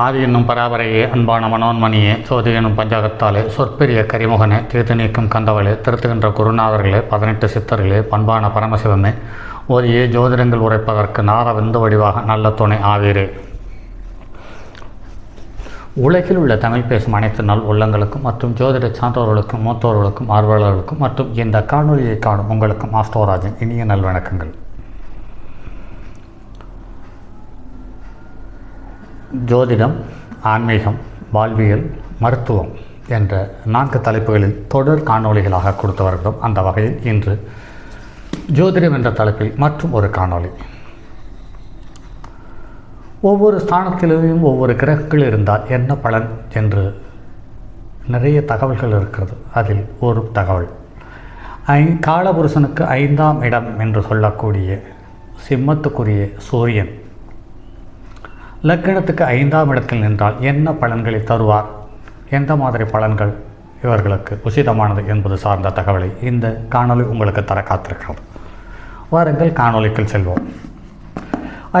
ஆதி என்னும் பராபரையே, அன்பான மனோன்மணியே, சோதி என்னும் பஞ்சாகத்தாலே, சொற்பெரிய கரிமுகனே, தீர்த்து நீக்கும் கந்தவளே, திருத்துகின்ற குருநாதர்களே, 18 சித்தர்களே, பண்பான பரமசிவமே, ஓதியே ஜோதிடங்கள் உரைப்பதற்கு நாரவிந்து வடிவாக நல்ல துணை ஆவீரே. உலகில் உள்ள தமிழ் பேசும் அனைத்து நல் உள்ளங்களுக்கும் மற்றும் ஜோதிட சான்றோர்களுக்கும் மூத்தோர்களுக்கும் ஆர்வலர்களுக்கும் மற்றும் இந்த காணொலியை காணும் உங்களுக்கும் ஆஸ்ட்ரோராஜின் இனிய நல்வணக்கங்கள். ஜோதிடம், ஆன்மீகம், வாழ்வியல், மருத்துவம் என்ற 4 தலைப்புகளில் தொடர் காணொளிகளாக கொடுத்து வருகிறோம். அந்த வகையில் இன்று ஜோதிடம் என்ற தலைப்பில் மற்றும் ஒரு காணொளி. ஒவ்வொரு ஸ்தானத்திலும் ஒவ்வொரு கிரகங்கள் இருந்தால் என்ன பலன் என்று நிறைய தகவல்கள் இருக்கிறது. அதில் ஒரு தகவல், காலபுருஷனுக்கு 5ஆம் இடம் என்று சொல்லக்கூடிய சிம்மத்துக்குரிய சூரியன் லக்னத்துக்கு 5ஆம் இடத்தில் நின்றால் என்ன பலன்களை தருவார், எந்த மாதிரி பலன்கள் இவர்களுக்கு உசிதமானது என்பது சார்ந்த தகவலை இந்த காணொளி உங்களுக்கு தர காத்திருக்கிறது. வாருங்கள் காணொளிக்குள் செல்வோம்.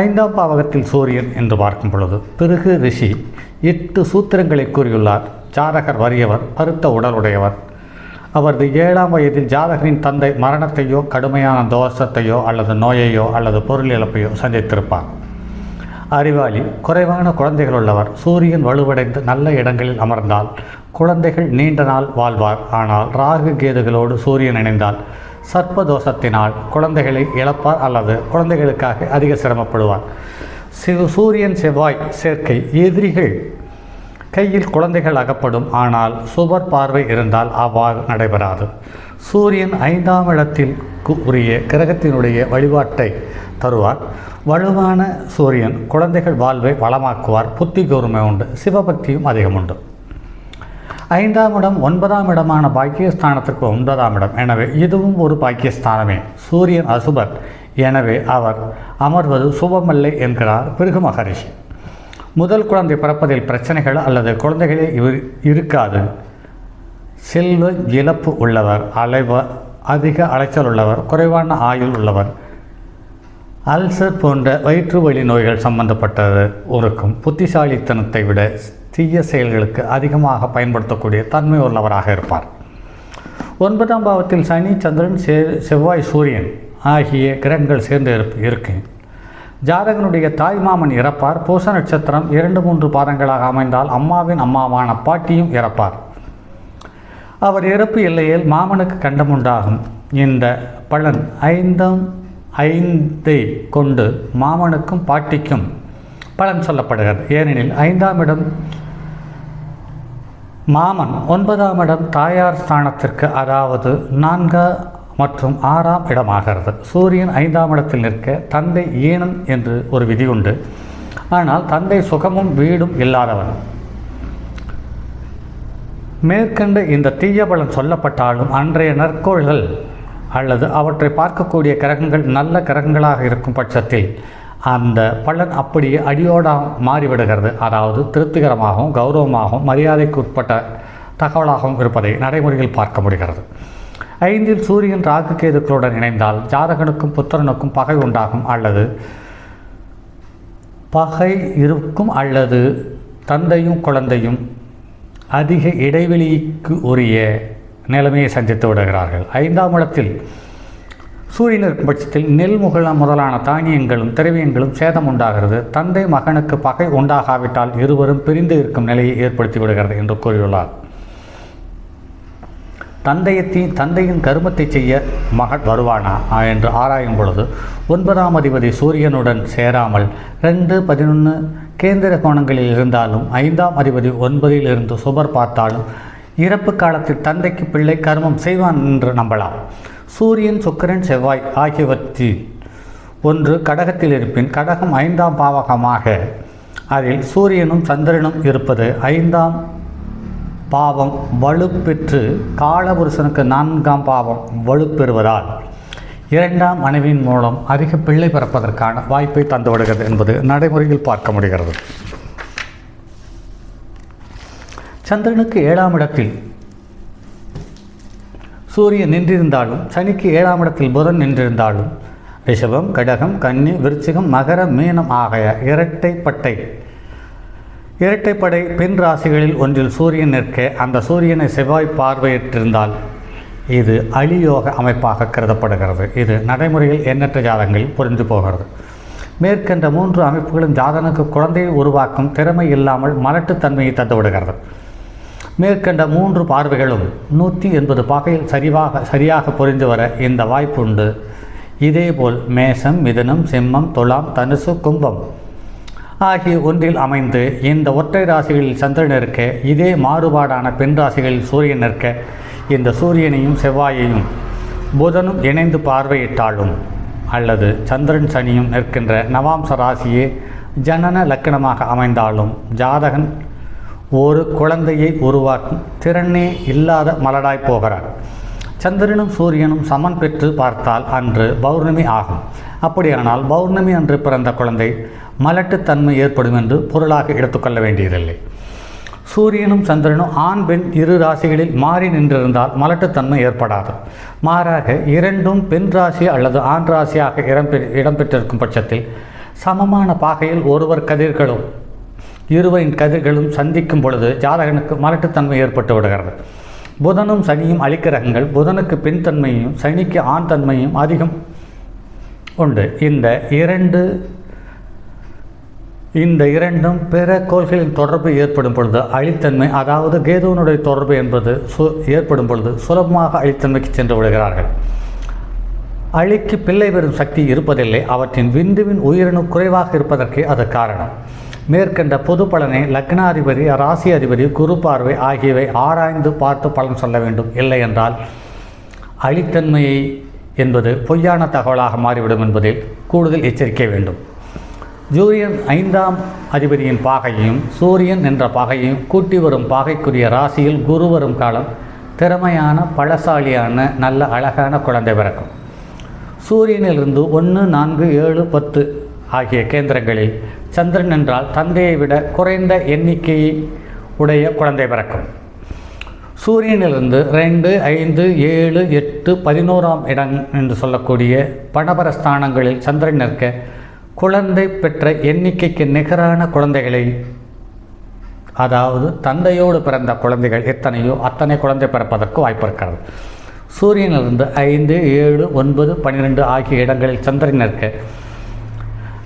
5ஆம் பாவகத்தில் சூரியன் என்று பார்க்கும் பொழுது பிறகு ரிஷி 8 சூத்திரங்களை கூறியுள்ளார். ஜாதகர் வறியவர், பருத்த உடலுடையவர். அவரது 7ஆம் வயதில் ஜாதகரின் தந்தை மரணத்தையோ கடுமையான தோஷத்தையோ அல்லது நோயையோ அல்லது பொருள் இழப்பையோ சந்தித்திருப்பார். அறிவாளி, குறைவான குழந்தைகள் உள்ளவர். சூரியன் வலுவடைந்து நல்ல இடங்களில் அமர்ந்தால் குழந்தைகள் நீண்ட நாள் வாழ்வார். ஆனால் ராகு கேதுகளோடு சூரியன் இணைந்தால் சர்ப்பதோஷத்தினால் குழந்தைகளை இழப்பார் அல்லது குழந்தைகளுக்காக அதிக சிரமப்படுவார். சூரியன் செவ்வாய் சேர்க்கை, எதிரிகள் கையில் குழந்தைகள் அகப்படும். ஆனால் சுபர் பார்வை இருந்தால் அவ்வாறு நடைபெறாது. சூரியன் 5ஆம் இடத்தில் உரிய கிரகத்தினுடைய வழிபாட்டை தருவார். வலுவான சூரியன் குழந்தைகள் வாழ்வை வளமாக்குவார். புத்தி கூர்மை உண்டு, சிவபக்தியும் அதிகம் உண்டு. 5ஆம் இடம் 9ஆம் இடமான பாக்கியஸ்தானத்திற்கு 9ஆம் இடம். எனவே இதுவும் ஒரு பாக்கியஸ்தானமே. சூரியன் அசுபர், எனவே அவர் அமர்வது சுபமல்லை என்கிறார் பிருகு மகரிஷி. முதல் குழந்தை பிறப்பதில் பிரச்சனைகள் அல்லது குழந்தைகளே இருக்காது. செல்வ இழப்பு உள்ளவர், அதிக அலைச்சல் உள்ளவர், குறைவான ஆயுள் உள்ளவர், அல்சர் போன்ற வயிற்று வலி நோய்கள் சம்பந்தப்பட்டது இருக்கும். புத்திசாலித்தனத்தை விட தீய செயல்களுக்கு அதிகமாக பயன்படுத்தக்கூடிய தன்மை உள்ளவராக இருப்பார். 9ஆம் பாவத்தில் சனி, சந்திரன், செவ்வாய், சூரியன் ஆகிய கிரகங்கள் சேர்ந்து இருக்கு. ஜாதகனுடைய தாய் மாமன் இறப்பார். பூச நட்சத்திரம் 2-3 பாதங்களாக அமைந்தால் அம்மாவின் அம்மாவான பாட்டியும் இறப்பார். அவர் இறப்பு இல்லையில் மாமனுக்கு கண்டம் உண்டாகும். இந்த பலன் 5ஐ கொண்டு மாமனுக்கும் பாட்டிக்கும் பலன் சொல்லப்படுகிறது. ஏனெனில் 5ஆம் இடம் மாமன், 9ஆம் இடம் தாயார் ஸ்தானத்திற்கு, அதாவது 4 மற்றும் 6ஆம் இடமாகிறது. சூரியன் 5ஆம் இடத்தில் நிற்க தந்தை ஈனன் என்று ஒரு விதி உண்டு. ஆனால் தந்தை சுகமும் வீடும் இல்லாதவன். மேற்கண்ட இந்த தீய பலன் சொல்லப்பட்டாலும் அன்றைய நற்கோள்கள் அல்லது அவற்றை பார்க்கக்கூடிய கிரகங்கள் நல்ல கிரகங்களாக இருக்கும் பட்சத்தில் அந்த பலன் அப்படியே அடியோடாக மாறிவிடுகிறது. அதாவது திருப்திகரமாகவும் கௌரவமாகவும் மரியாதைக்கு உட்பட்ட தகவலாகவும் இருப்பதை நடைமுறையில் பார்க்க முடிகிறது. 5இல் சூரியன் ராகு கேதுக்களுடன் இணைந்தால் ஜாதகனுக்கும் புத்திரனுக்கும் பகை உண்டாகும் அல்லது பகை இருக்கும் அல்லது தந்தையும் குழந்தையும் அதிக இடைவெளிக்கு உரிய நிலைமையை சந்தித்து விடுகிறார்கள். 5ஆம் இடத்தில் சூரியன் இருக்கும் பட்சத்தில் நெல் முதலான தானியங்களும் திரவியங்களும் சேதம் உண்டாகிறது. தந்தை மகனுக்கு பகை உண்டாகாவிட்டால் இருவரும் பிரிந்து இருக்கும் நிலையை ஏற்படுத்தி விடுகிறது என்று கூறியுள்ளார். தந்தையின் கருமத்தை செய்ய மகன் வருவானா என்று ஆராயும் பொழுது 9ஆம் அதிபதி சூரியனுடன் சேராமல் 2-11 கேந்திர கோணங்களில் இருந்தாலும் 5ஆம் அதிபதி 9இல் இருந்து சுபர் பார்த்தாலும் இறப்பு காலத்தில் தந்தைக்கு பிள்ளை கர்மம் செய்வான் என்று நம்பலாம். சூரியன், சுக்கிரன், செவ்வாய் ஆகியவற்றில் ஒன்று கடகத்தில் இருப்பின் கடகம் 5ஆம் பாவகமாக அதில் சூரியனும் சந்திரனும் இருப்பது 5ஆம் பாவம் வலுப்பெற்று காலபுருஷனுக்கு 4ஆம் பாவம் வலுப்பெறுவதால் 2ஆம் மனைவியின் மூலம் அதிக பிள்ளை பிறப்பதற்கான வாய்ப்பை தந்துவிடுகிறது என்பது நடைமுறையில் பார்க்க முடிகிறது. சந்திரனுக்கு 7ஆம் இடத்தில் சூரியன் நின்றிருந்தாலும் சனிக்கு 7ஆம் இடத்தில் புதன் நின்றிருந்தாலும் ரிஷபம், கடகம், கன்னி, விருச்சிகம், மகர, மீனம் ஆகிய இரட்டைப்பட்டை இரட்டைப்படை பெண் ராசிகளில் ஒன்றில் சூரியன் நிற்க அந்த சூரியனை செவ்வாய் பார்வையிட்டிருந்தால் இது அழியோக அமைப்பாக கருதப்படுகிறது. இது நடைமுறையில் எண்ணற்ற ஜாதகங்களில் புரிந்து போகிறது. மேற்கண்ட 3 அமைப்புகளும் ஜாதகனுக்கு குழந்தையை உருவாக்கும் திறமை இல்லாமல் மலட்டுத்தன்மையை தந்துவிடுகிறது. மேற்கண்ட 3 பார்வைகளும் 180 பாகையில் சரியாக புரிந்து வர இந்த வாய்ப்பு உண்டு. இதேபோல் மேஷம், மிதுனம், சிம்மம், துலாம், தனுசு, கும்பம் ஆகிய ஒன்றில் அமைந்து இந்த ஒற்றை ராசிகளில் சந்திரன் இருக்க, இதே மாறுபாடான பெண் ராசிகளில் சூரியன் நிற்க, இந்த சூரியனையும் செவ்வாயையும் புதனும் இணைந்து பார்வையிட்டாலும் அல்லது சந்திரன் சனியும் நிற்கின்ற நவாம்ச ராசியே ஜனன லக்கணமாக அமைந்தாலும் ஜாதகன் ஒரு குழந்தையை உருவாக்கும் திறனே இல்லாத மலடாய் போகிறார். சந்திரனும் சூரியனும் சமன் பெற்று பார்த்தால் அன்று பௌர்ணமி ஆகும். அப்படியானால் பௌர்ணமி அன்று பிறந்த குழந்தை மலட்டுத்தன்மை ஏற்படும் என்று பொருளாக எடுத்துக்கொள்ள வேண்டியதில்லை. சூரியனும் சந்திரனும் ஆண் பெண் இரு ராசிகளில் மாறி நின்றிருந்தால் மலட்டுத்தன்மை ஏற்படாது. மாறாக இரண்டும் பெண் ராசி அல்லது ஆண் ராசியாக இடம்பெற்றிருக்கும் பட்சத்தில் சமமான பாகையில் இருவரின் கதிர்களும் சந்திக்கும் பொழுது ஜாதகனுக்கு மலட்டுத்தன்மை ஏற்பட்டு விடுகிறது. புதனும் சனியும் அளிக்கிரகங்கள். புதனுக்கு பெண் தன்மையும் சனிக்கு ஆண் தன்மையும் அதிகம் உண்டு. இந்த இரண்டும் பிற கோள்களின் தொடர்பு ஏற்படும் பொழுது அழித்தன்மை, அதாவது கேதுவனுடைய தொடர்பு என்பது ஏற்படும் பொழுது சுலபமாக அழித்தன்மைக்கு சென்று விடுகிறார்கள். அழிக்கு பிள்ளை பெறும் சக்தி இருப்பதில்லை. அவற்றின் விந்துவின் உயிரணு குறைவாக இருப்பதற்கு அது காரணம். மேற்கண்ட பொது பலனை லக்னாதிபதி, ராசி அதிபதி, குரு பார்வை ஆகியவை ஆராய்ந்து பார்த்து பலன் சொல்ல வேண்டும். இல்லை என்றால் அழித்தன்மையை என்பது பொய்யான தகவலாக மாறிவிடும் என்பதில் கூடுதல் எச்சரிக்கை வேண்டும். சூரியன் 5ஆம் அதிபதியின் பாகையையும் சூரியன் என்ற பாகையையும் கூட்டி வரும் பாகைக்குரிய ராசியில் குரு வரும் காலம் திறமையான, பலசாலியான, நல்ல அழகான குழந்தை பிறக்கும். சூரியனிலிருந்து 1, 4, 7, 10 ஆகிய கேந்திரங்களில் சந்திரன் என்றால் தந்தையை விட குறைந்த எண்ணிக்கையை உடைய குழந்தை பிறக்கும். சூரியனிலிருந்து 2, 5, 7, 8, 11ஆம் இடம் என்று சொல்லக்கூடிய பணபரஸ்தானங்களில் சந்திரன் நிற்க குழந்தை பெற்ற எண்ணிக்கைக்கு நிகரான குழந்தைகளை, அதாவது தந்தையோடு பிறந்த குழந்தைகள் எத்தனையோ அத்தனை குழந்தை பிறப்பதற்கு வாய்ப்பு இருக்கிறது. சூரியனிலிருந்து 5, 7, 9, 12 ஆகிய இடங்களில் சந்திரன் நிற்க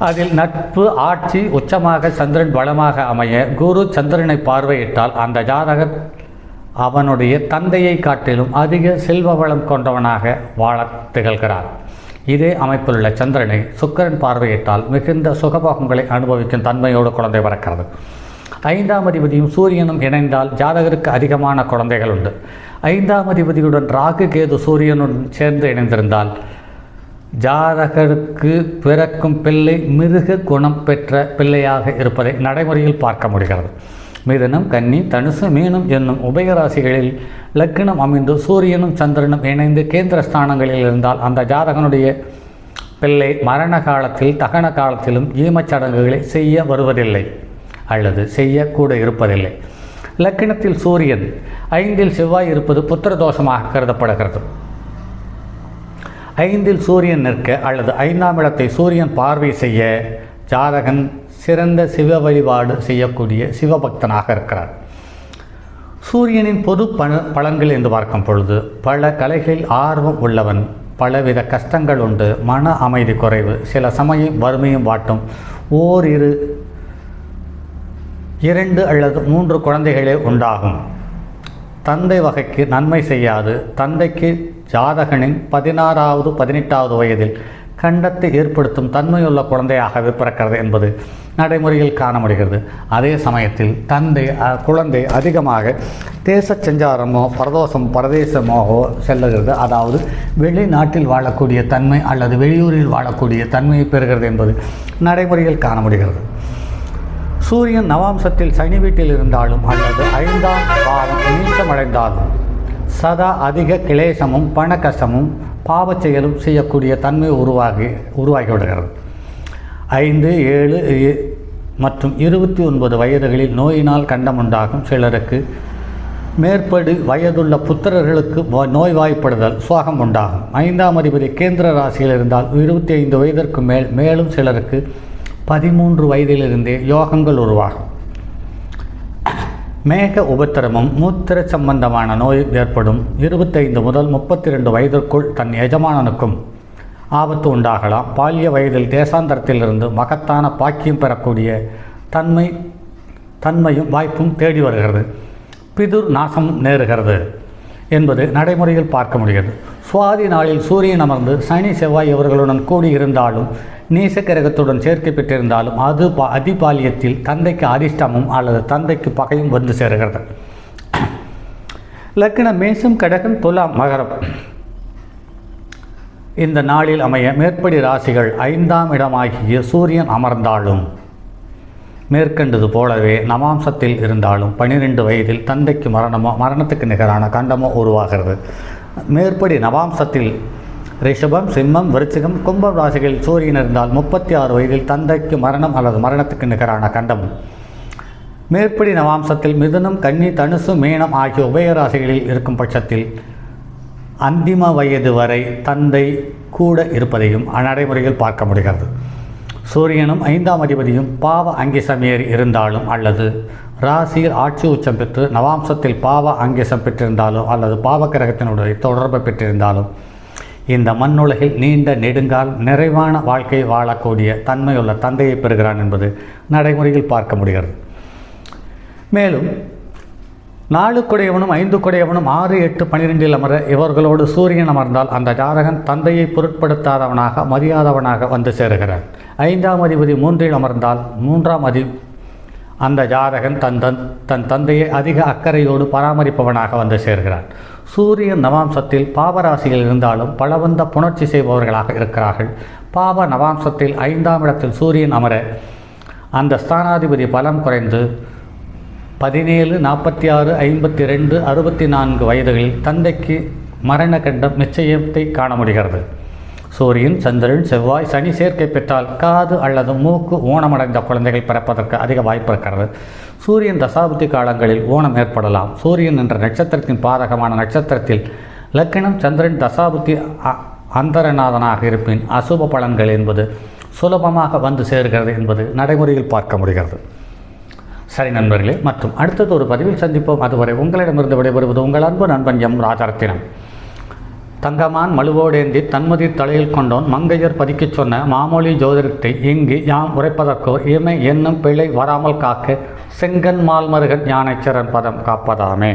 அதில் நட்பு, ஆட்சி, உச்சமாக சந்திரன் பலமாக அமைய குரு சந்திரனை பார்வையிட்டால் அந்த ஜாதகர் அவனுடைய தந்தையை காட்டிலும் அதிக செல்வ வளம் கொண்டவனாக வாழ திகழ்கிறார். இதே அமைப்பில் உள்ள சந்திரனை சுக்கிரன் பார்வையிட்டால் மிகுந்த சுகபோகங்களை அனுபவிக்கும் தன்மையோடு குழந்தை பிறக்கிறது. 5ஆம் அதிபதியும் சூரியனும் இணைந்தால் ஜாதகருக்கு அதிகமான குழந்தைகள் உண்டு. 5ஆம் அதிபதியுடன் ராகு, கேது, சூரியனுடன் சேர்ந்து இணைந்திருந்தால் ஜாதகருக்கு பிறக்கும் பிள்ளை மிருக குணம் பெற்ற பிள்ளையாக இருப்பதை நடைமுறையில் பார்க்க முடிகிறது. மிதுனம், கன்னி, தனுசு, மீனம் என்னும் உபயராசிகளில் லக்னம் அமைந்து சூரியனும் சந்திரனும் இணைந்து கேந்திர ஸ்தானங்களில் இருந்தால் அந்த ஜாதகனுடைய பிள்ளை மரண காலத்தில், தகன காலத்திலும் ஈமச்சடங்குகளை செய்ய வருவதில்லை அல்லது செய்யக்கூட இருப்பதில்லை. லக்னத்தில் சூரியன், 5இல் செவ்வாய் இருப்பது புத்திர தோஷமாக கருதப்படுகிறது. 5இல் சூரியன் நிற்க அல்லது 5ஆம் இடத்தை சூரியன் பார்வை செய்ய ஜாதகன் சிறந்த சிவ வழிபாடு செய்யக்கூடிய சிவபக்தனாக இருக்கிறார். சூரியனின் பொது பலன்கள் என்று பார்க்கும் பொழுது பல கலைகளில் ஆர்வம் உள்ளவன், பலவித கஷ்டங்கள் உண்டு, மன அமைதி குறைவு, சில சமயம் வறுமையும் வாட்டும், 2 அல்லது 3 குழந்தைகளே உண்டாகும். தந்தை வகைக்கு நன்மை செய்யாது. தந்தைக்கு ஜாதகனின் 16வது 18வது வயதில் கண்டத்தை ஏற்படுத்தும் தன்மையுள்ள குழந்தையாகவே பிறக்கிறது என்பது நடைமுறையில் காண முடிகிறது. அதே சமயத்தில் குழந்தை அதிகமாக தேச சஞ்சாரமோ பரதேசமோ செல்லுகிறது. அதாவது வெளிநாட்டில் வாழக்கூடிய தன்மை அல்லது வெளியூரில் வாழக்கூடிய தன்மையை பெறுகிறது என்பது நடைமுறையில் காண முடிகிறது. சூரியன் நவாம்சத்தில் சனி வீட்டில் இருந்தாலும் அல்லது 5ஆம் பாவம் நீச்சமடைந்தாலும் சதா அதிக கிளேசமும் பண கஷ்டமும் பாவச் செயலும் செய்யக்கூடிய தன்மை உருவாகிவிடுகிறது. 5, 7 மற்றும் 29 வயதுகளில் நோயினால் கண்டமுண்டாகும். சிலருக்கு மேற்படி வயதுள்ள புத்திரர்களுக்கு நோய்வாய்ப்படுதல், சோகம் உண்டாகும். 5ஆம் அதிபதி கேந்திர ராசியில் இருந்தால் 25 வயதிற்கு மேலும் சிலருக்கு 13 வயதிலிருந்தே யோகங்கள் உருவாகும். மேக உபத்திரமும் மூத்திர சம்பந்தமான நோய் ஏற்படும் 25 முதல் 32 வயதிற்குள் தன் எஜமானனுக்கும் ஆபத்து உண்டாகலாம். பால்ய வயதில் தேசாந்தரத்திலிருந்து மகத்தான பாக்கியம் பெறக்கூடிய தன்மையும் வாய்ப்பும் தேடி வருகிறது. பிதுர் நாசம் நேருகிறது என்பது நடைமுறையில் பார்க்க முடிகிறது. சுவாதி நாளில் சூரியன் அமர்ந்து சனி செவ்வாய் இவர்களுடன் கூடியிருந்தாலும் நீசக்கிரகத்துடன் சேர்க்கை பெற்றிருந்தாலும் அது அதிபாலியத்தில் தந்தைக்கு அதிர்ஷ்டமும் அல்லது தந்தைக்கு பகையும் வந்து சேருகிறது. லக்னம் மேஷம், கடகம், துலாம், மகரம் இந்த நாளில் அமைய மேற்படி ராசிகள் 5ஆம் இடமாகிய சூரியன் அமர்ந்தாலும் மேற்கண்டது போலவே நவாம்சத்தில் இருந்தாலும் 12 வயதில் தந்தைக்கு மரணத்துக்கு நிகரான கண்டமோ உருவாகிறது. மேற்படி நவாம்சத்தில் ரிஷபம், சிம்மம், விருச்சிகம், கும்பம் ராசிகளில் சூரியன் இருந்தால் 36 வயதில் தந்தைக்கு மரணம் அல்லது மரணத்துக்கு நிகரான கண்டமும், மேற்படி நவாம்சத்தில் மிதுனம், கன்னி, தனுசு, மீனம் ஆகிய உபயராசிகளில் இருக்கும் பட்சத்தில் அந்திம வயது வரை தந்தை கூட இருப்பதையும் நடைமுறையில் பார்க்க முடிகிறது. சூரியனும் 5ஆம் அதிபதியும் பாவ அங்கிசம் ஏறி இருந்தாலும் அல்லது ராசியில் ஆட்சி உச்சம் பெற்று நவாம்சத்தில் பாவ அங்கிசம் பெற்றிருந்தாலோ அல்லது பாவக்கிரகத்தினுடைய தொடர்பை பெற்றிருந்தாலும் இந்த மண்ணுலகில் நீண்ட நெடுங்கால் நிறைவான வாழ்க்கை வாழக்கூடிய தன்மையுள்ள தந்தையை பெறுகிறான் என்பது நடைமுறையில் பார்க்க முடிகிறது. மேலும் 4 குடையவனும் 5 குடையவனும் 6, 8, 12 அமர இவர்களோடு சூரியன் அமர்ந்தால் அந்த ஜாதகன் தந்தையை பொருட்படுத்தாதவனாக மதியாதவனாக வந்து சேருகிறான். 5ஆம் அதிபதி 3இல் அமர்ந்தால் 3ஆம் அந்த ஜாதகன் தன் தந்தையை அதிக அக்கறையோடு பராமரிப்பவனாக வந்து சேர்கிறான். சூரியன் நவாம்சத்தில் பாவராசிகள் இருந்தாலும் பலவந்த புணர்ச்சி செய்பவர்களாக இருக்கிறார்கள். பாவ நவாம்சத்தில் 5ஆம் இடத்தில் சூரியன் அமர அந்த ஸ்தானாதிபதி பலம் குறைந்து 17, 46, 52, 64 வயதுகளில் தந்தைக்கு மரண கண்டம் நிச்சயத்தை காண முடிகிறது. சூரியன், சந்திரன், செவ்வாய், சனி சேர்க்கை பெற்றால் காது அல்லது மூக்கு ஊனமடைந்த குழந்தைகள் பிறப்பதற்கு அதிக வாய்ப்பு இருக்கிறது. சூரியன் தசாபுத்தி காலங்களில் ஊனம் ஏற்படலாம். சூரியன் என்ற நட்சத்திரத்தின் பாதகமான நட்சத்திரத்தில் லக்கினம் சந்திரன் தசாபுத்தி அந்தரநாதனாக இருப்பின் அசுப பலன்கள் என்பது சுலபமாக வந்து சேர்கிறது என்பது நடைமுறையில் பார்க்க முடிகிறது. சரி நண்பர்களே, மற்றும் அடுத்தது ஒரு பதிவில் சந்திப்போம். அதுவரை உங்களிடமிருந்து விடைபெறுவது உங்கள் அன்பு நண்பன் எம் ராஜரத்தினம். தங்கமான் மழுவோடேந்தி தன்மதி தலையில் கொண்டோன் மங்கையர் பதிக்கச் சொன்ன மாமொழி ஜோதிடத்தை இங்கு யாம் உரைப்பதற்கோ இமை என்னும் பிழை வராமல் காக்க செங்கன் மால்மருகன் ஞானேச்சரன் பதம் காப்பதாமே.